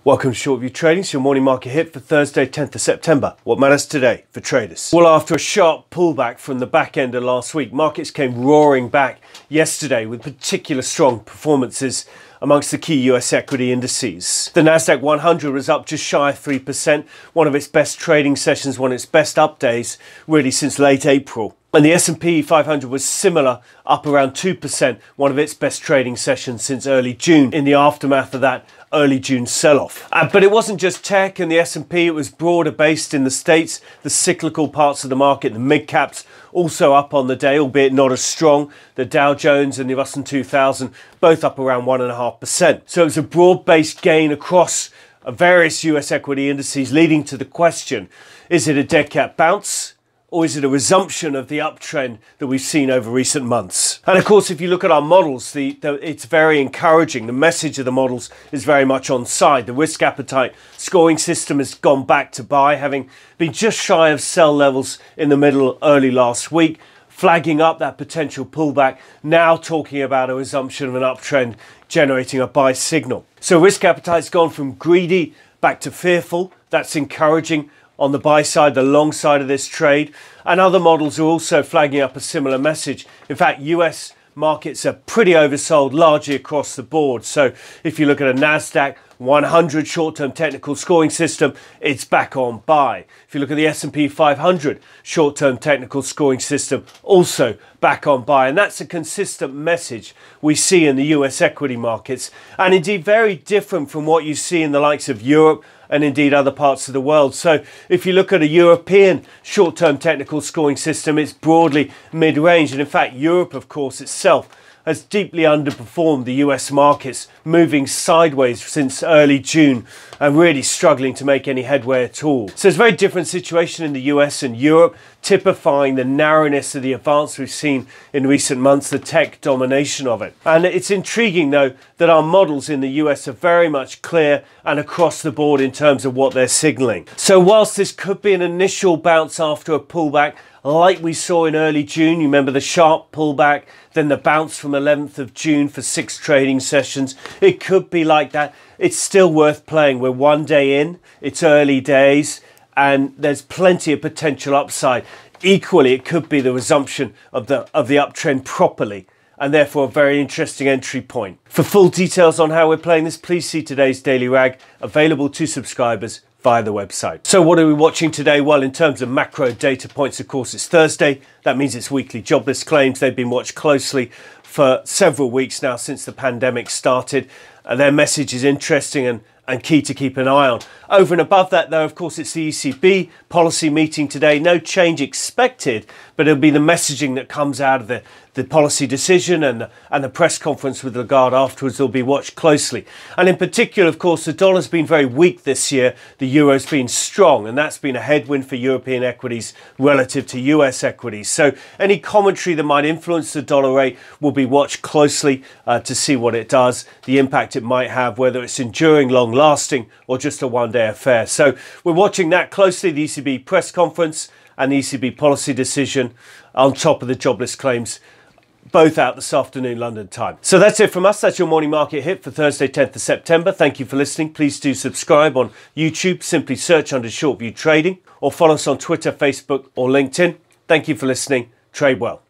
Welcome to ShortView Trading, it's your morning market hit for Thursday, 10th of September. What matters today for traders? Well, after a sharp pullback from the back end of last week, markets came roaring back yesterday with particular strong performances amongst the key US equity indices. The Nasdaq 100 was up just shy of 3%, one of its best trading sessions, one of its best up days, really since late April. And the S&P 500 was similar, up around 2%, one of its best trading sessions since early June, in the aftermath of that early June sell-off. But it wasn't just tech and the S&P, it was broader based in the States. The cyclical parts of the market, the mid-caps, also up on the day, albeit not as strong. The Dow Jones and the Russell 2000, both up around 1.5%. So it was a broad-based gain across various US equity indices, leading to the question, is it a dead cat bounce? Or is it a resumption of the uptrend that we've seen over recent months? And of course, if you look at our models, it's very encouraging. The message of the models is very much on side. The risk appetite scoring system has gone back to buy, having been just shy of sell levels in the middle early last week, flagging up that potential pullback, now talking about a resumption of an uptrend, generating a buy signal. So risk appetite's gone from greedy back to fearful. That's encouraging on the buy side, the long side of this trade. And other models are also flagging up a similar message. In fact, US markets are pretty oversold largely across the board. So if you look at a Nasdaq 100 short-term technical scoring system, it's back on buy. If you look at the S&P 500 short-term technical scoring system, also back on buy. And that's a consistent message we see in the US equity markets, and indeed very different from what you see in the likes of Europe and indeed other parts of the world. So if you look at a European short-term technical scoring system, it's broadly mid-range. And in fact, Europe, of course, itself has deeply underperformed the US markets, moving sideways since early June and really struggling to make any headway at all. So it's a very different situation in the US and Europe, typifying the narrowness of the advance we've seen in recent months, the tech domination of it. And it's intriguing, though, that our models in the US are very much clear and across the board in terms of what they're signaling. So whilst this could be an initial bounce after a pullback, like we saw in early June, you remember the sharp pullback, then the bounce from 11th of June for 6 trading sessions. It could be like that. It's still worth playing. We're one day in, it's early days, and there's plenty of potential upside. Equally, it could be the resumption of the uptrend properly, and therefore a very interesting entry point. For full details on how we're playing this, please see today's Daily Rag, available to subscribers via the website. So what are we watching today? Well, in terms of macro data points, of course, it's Thursday. That means it's weekly jobless claims. They've been watched closely for several weeks now since the pandemic started. Their message is interesting and key to keep an eye on. Over and above that, though, of course, it's the ECB policy meeting today. No change expected, but it'll be the messaging that comes out of the policy decision and the press conference with Lagarde afterwards will be watched closely. And in particular, of course, the dollar's been very weak this year. The euro's been strong, and that's been a headwind for European equities relative to US equities. So any commentary that might influence the dollar rate will be watched closely to see what it does, the impact it might have, whether it's enduring, long-lasting, or just a one-day affair. So we're watching that closely, the ECB press conference and the ECB policy decision on top of the jobless claims, both out this afternoon London time. So that's it from us. That's your morning market hit for Thursday, 10th of September. Thank you for listening. Please do subscribe on YouTube. Simply search under ShortView Trading, or follow us on Twitter, Facebook or LinkedIn. Thank you for listening. Trade well.